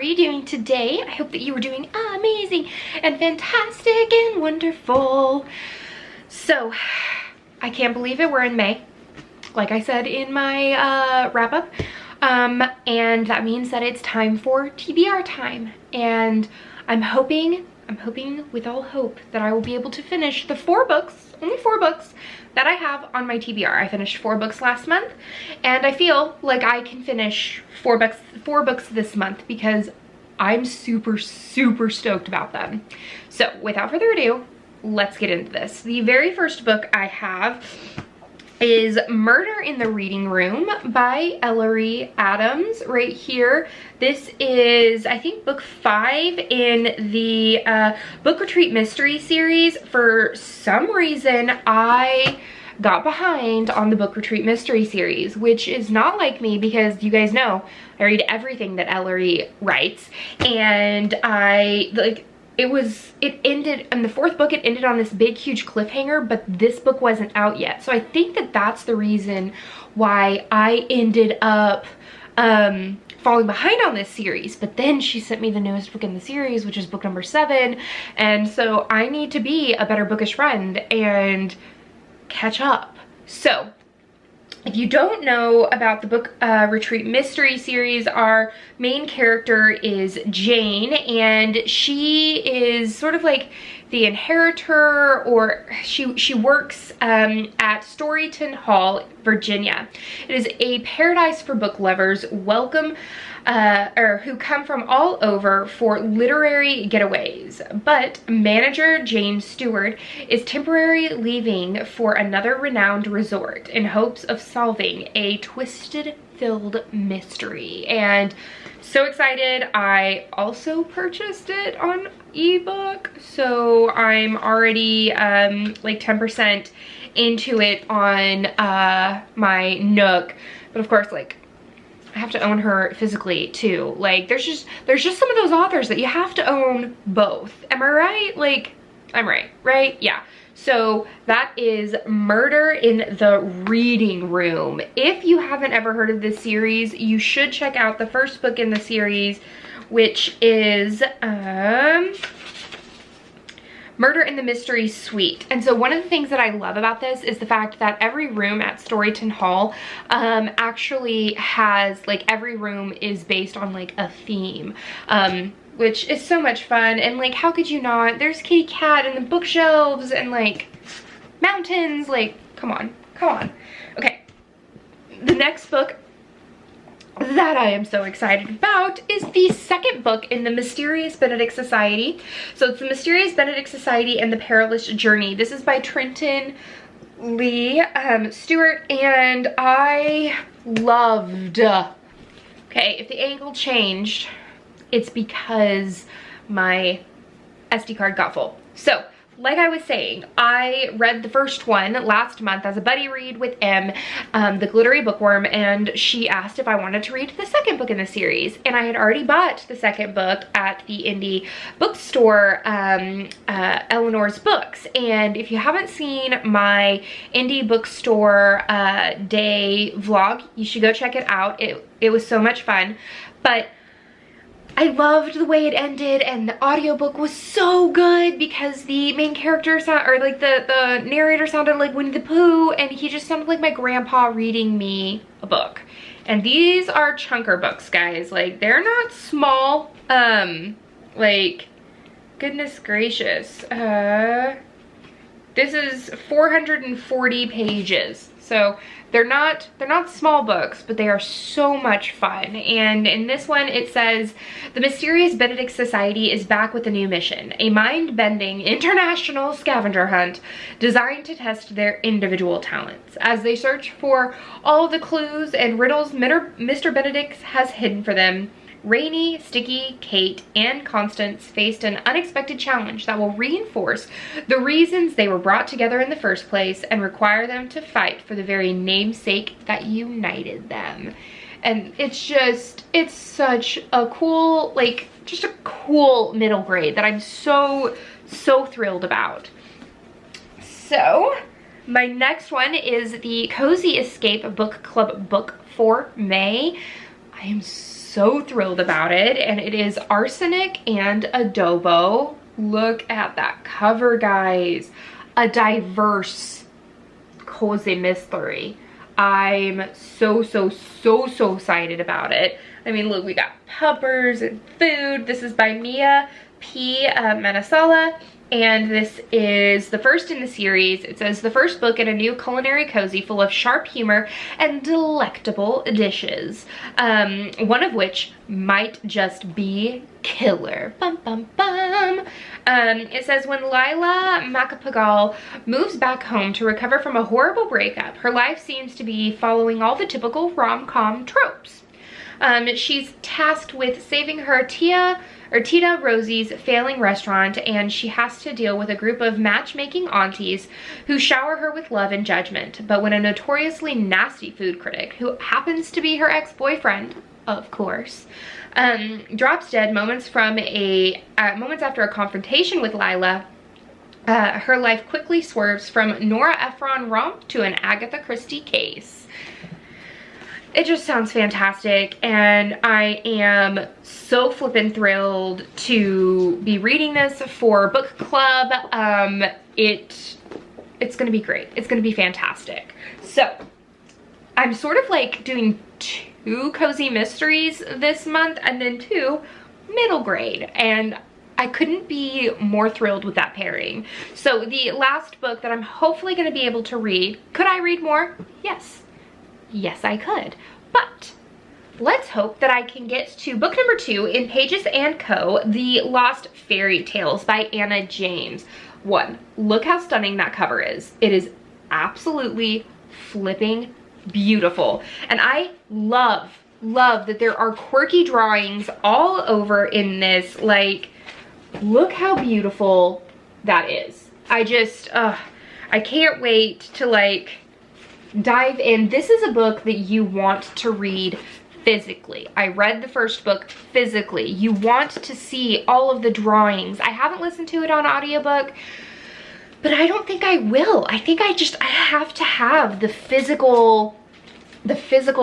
are you doing today? I hope that you are doing amazing and fantastic and wonderful. So, I can't believe it, we're in May, like I said in my wrap up. And that means that it's time for TBR time. And I'm hoping with all hope that I will be able to finish the 4 books, only 4 books, that I have on my TBR. I finished 4 books last month, and I feel like I can finish 4 books this month because I'm super stoked about them. So without further ado, let's get into this. The very first book I have is Murder in the Reading Room by Ellery Adams right here. This is, I think, book 5 in the Book Retreat Mystery series. For some reason, I got behind on the Book Retreat Mystery series, which is not like me because you guys know I read everything that Ellery writes, and it ended in the 4th book. It ended on this big huge cliffhanger, but this book wasn't out yet, so I think that that's the reason why I ended up falling behind on this series. But then she sent me the newest book in the series, which is book number 7, and so I need to be a better bookish friend and catch up. So if you don't know about the Book Retreat Mystery series, our main character is Jane, and she is sort of like the inheritor, or she works at Storyton Hall, Virginia. It is a paradise for book lovers who come from all over for literary getaways. But manager Jane Stewart is temporarily leaving for another renowned resort in hopes of solving a twisted-filled mystery. And so excited. I also purchased it on ebook, so I'm already like 10% into it on my Nook. But of course, like, I have to own her physically too. Like, there's just some of those authors that you have to own both. Am I right? Like, I'm right? Yeah. So that is Murder in the Reading Room. If you haven't ever heard of this series, you should check out the first book in the series, which is Murder in the Mystery Suite. And so one of the things that I love about this is the fact that every room at Storyton Hall actually has, like, every room is based on like a theme, which is so much fun. And like, how could you not? There's kitty cat and the bookshelves and like mountains. Like, come on. Okay, the next book that I am so excited about is the second book in the Mysterious Benedict Society. So it's the Mysterious Benedict Society and the Perilous Journey. This is by Trenton Lee Stewart, and I loved, okay, if the angle changed, it's because my SD card got full. So like I was saying, I read the first one last month as a buddy read with M, The Glittery Bookworm, and she asked if I wanted to read the second book in the series. And I had already bought the second book at the indie bookstore, Eleanor's Books. And if you haven't seen my indie bookstore day vlog, you should go check it out. It was so much fun. But I loved the way it ended, and the audiobook was so good because the main character the narrator sounded like Winnie the Pooh, and he just sounded like my grandpa reading me a book. And these are chunker books, guys. Like, they're not small. Like, goodness gracious. This is 440 pages. So they're not small books, but they are so much fun. And in this one, it says, the Mysterious Benedict Society is back with a new mission, a mind-bending international scavenger hunt designed to test their individual talents. As they search for all the clues and riddles Mr. Benedict has hidden for them, Rainy, Sticky, Kate, and Constance faced an unexpected challenge that will reinforce the reasons they were brought together in the first place and require them to fight for the very namesake that united them. And it's such a cool, like, just a cool middle grade that I'm so thrilled about. So my next one is the Cozy Escape Book Club book for May. I am so so thrilled about it, and it is Arsenic and Adobo. Look at that cover, guys. A diverse cozy mystery. I'm so excited about it. I mean, look, we got puppers and food. This is by Mia P. Manasala, and this is the first in the series. It says the first book in a new culinary cozy full of sharp humor and delectable dishes, one of which might just be killer. Bum bum bum. It says when Lila Macapagal moves back home to recover from a horrible breakup, her life seems to be following all the typical rom-com tropes. She's tasked with saving her Tita Rosie's failing restaurant, and she has to deal with a group of matchmaking aunties who shower her with love and judgment. But when a notoriously nasty food critic, who happens to be her ex-boyfriend, of course, drops dead moments after a confrontation with Lila, her life quickly swerves from Nora Ephron romp to an Agatha Christie case. It just sounds fantastic, and I am so flippin' thrilled to be reading this for book club. It's gonna be great. It's gonna be fantastic. So I'm sort of like doing 2 cozy mysteries this month and then 2 middle grade, and I couldn't be more thrilled with that pairing. So the last book that I'm hopefully gonna be able to read, could I read more? Yes. Yes, I could, but let's hope that I can get to book number 2 in Pages & Co., The Lost Fairy Tales by Anna James. 1, look how stunning that cover is. It is absolutely flipping beautiful. And I love that there are quirky drawings all over in this. Like, look how beautiful that is. I can't wait to like dive in. This is a book that you want to read physically. I read the first book physically. You want to see all of the drawings. I haven't listened to it on audiobook, but I don't think I will. I think I have to have the physical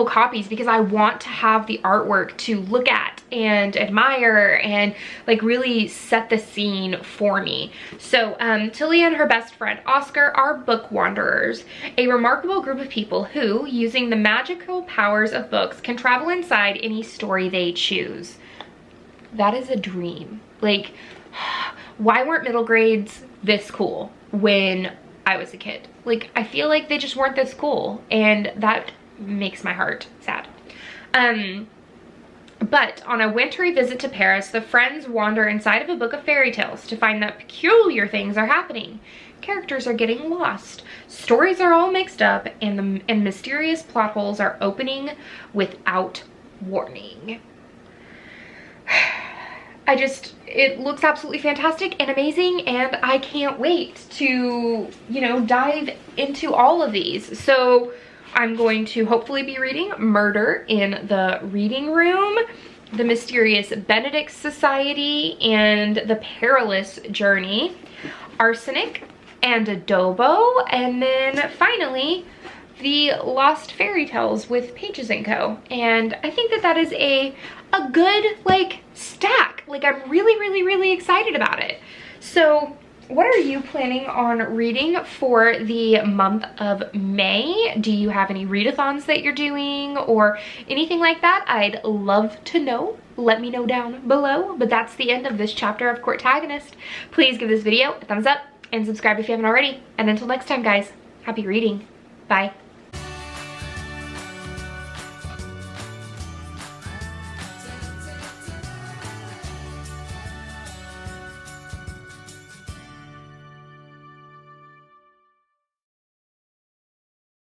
copies because I want to have the artwork to look at and admire and like really set the scene for me. So Tilly and her best friend Oscar are book wanderers, a remarkable group of people who, using the magical powers of books, can travel inside any story they choose. That is a dream. Like, why weren't middle grades this cool when I was a kid? Like, I feel like they just weren't this cool, and that makes my heart sad. But on a wintry visit to Paris, the friends wander inside of a book of fairy tales to find that peculiar things are happening. Characters are getting lost, stories are all mixed up, and mysterious plot holes are opening without warning. It looks absolutely fantastic and amazing, and I can't wait to, dive into all of these. So I'm going to hopefully be reading Murder in the Reading Room, The Mysterious Benedict Society, and The Perilous Journey, Arsenic and Adobo, and then finally The Lost Fairy Tales with Pages & Co. And I think that is a good stack. Like, I'm really excited about it. So what are you planning on reading for the month of May? Do you have any readathons that you're doing or anything like that? I'd love to know. Let me know down below. But that's the end of this chapter of Courtagonist. Please give this video a thumbs up and subscribe if you haven't already. And until next time, guys, happy reading. Bye.